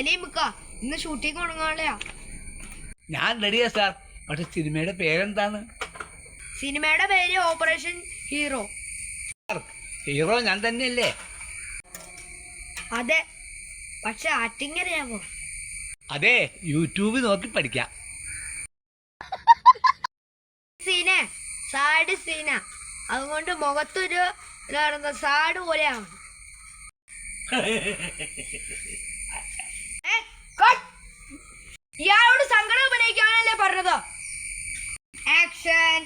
സലീമിക്ക ഇന്ന് ഷൂട്ടിംഗ് തുടങ്ങാളെയാ. ഞാൻ റെഡിയാ സാർ. പക്ഷെ സിനിമയുടെ പേരെന്താണ്? സിനിമയുടെ പേര് ഓപ്പറേഷൻ ഹീറോ. ഹീറോ ഞാൻ തന്നെയല്ലേ? അതെ, പക്ഷെ ആക്ടിങ് അറിയാമോ? അതെ, യൂട്യൂബിൽ നോക്കി പഠിക്കാം. സീനെ സാഡ് സീന, അതുകൊണ്ട് മുഖത്തൊരു സാഡ് പോലെയാണ്. ഇയാളോട് സങ്കടം അഭിനയിക്കാനല്ലേ പറഞ്ഞത്? ആക്ഷൻ.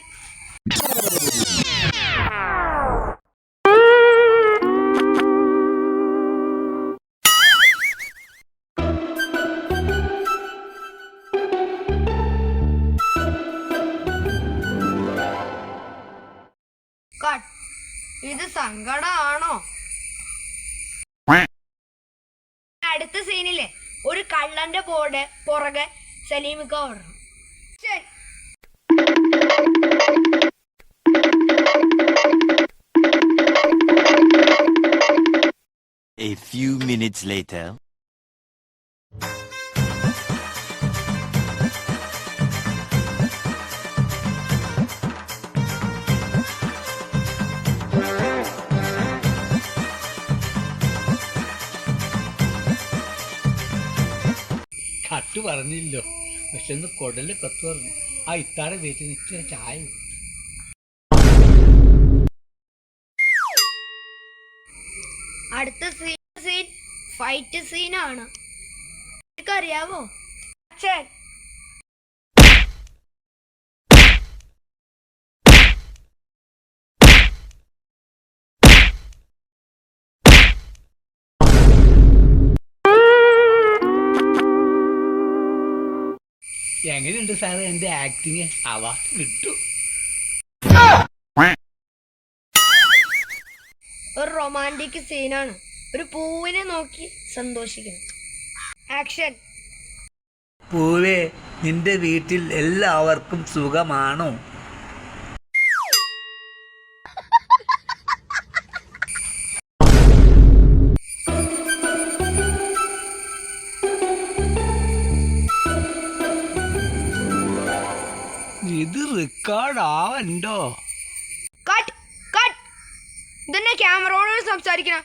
ഇത് സങ്കടാണോ? അടുത്ത സീനിലെ ഒരു കള്ളന്റെ പുറകെ സലീമിക്ക ഓടണം. A few minutes later. Cut പറഞ്ഞില്ലോ, പക്ഷെ ഒന്ന് കൊടല് കത്ത് പറഞ്ഞു. ആ ഇത്താടെ വീട്ടിൽ നിൽക്കുന്ന ചായ. അടുത്ത സീൻ ഫൈറ്റ് സീനാണ്. അറിയാവോ? എങ്ങനെയുണ്ട് സാറ് എന്റെ ആക്ടിങ്? അവാർഡ് കിട്ടും. ഒരു റൊമാൻറ്റിക് സീനാണ്. ഒരു പൂവിനെ നോക്കി സന്തോഷിക്കണം. ആക്ഷൻ. പൂവേ, നിന്റെ വീട്ടിൽ എല്ലാവർക്കും സുഖമാണോ? ഇത് റെക്കോർഡ് ആവണ്ടോ? Cut cut. ഇതന്നെ ക്യാമറയോട് സംസാരിക്കണം.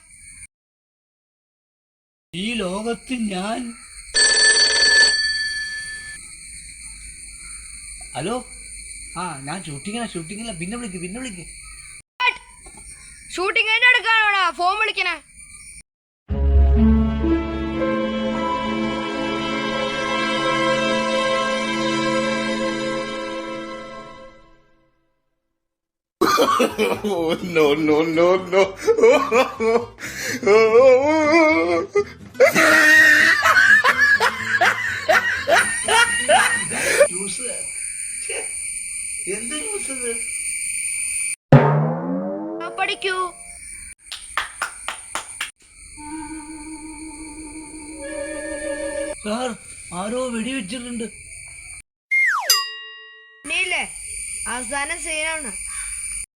ഈ ലോകത്ത് ഞാൻ. ഹലോ, ഞാൻ ഷൂട്ടിങ്ങില്ല. പിന്നെ വിളിക്ക്. ഷൂട്ടിംഗ് എടുക്കാനോടാ ഫോൺ വിളിക്കണേ? Oh, no. എന്ത് ന്യൂസ് ഇത്? പഠിക്കൂ. സാർ, ആരോ വെടിവെച്ചിട്ടുണ്ട്. ഇനിയില്ലേ അവസാന സീനാണ്.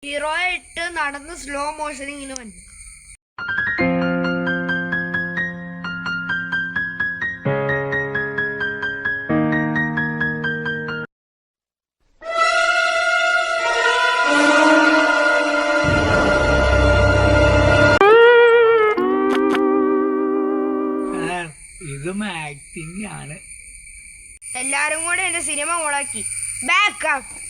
ഹീറോയെ ഇട്ട് നടന്ന് സ്ലോ മോഷനിങ്ങിന് വന്നു. ഇതും ആക്ടിങ് ആണ്. എല്ലാരും കൂടെ എന്റെ സിനിമ മുളക്കി. Back up.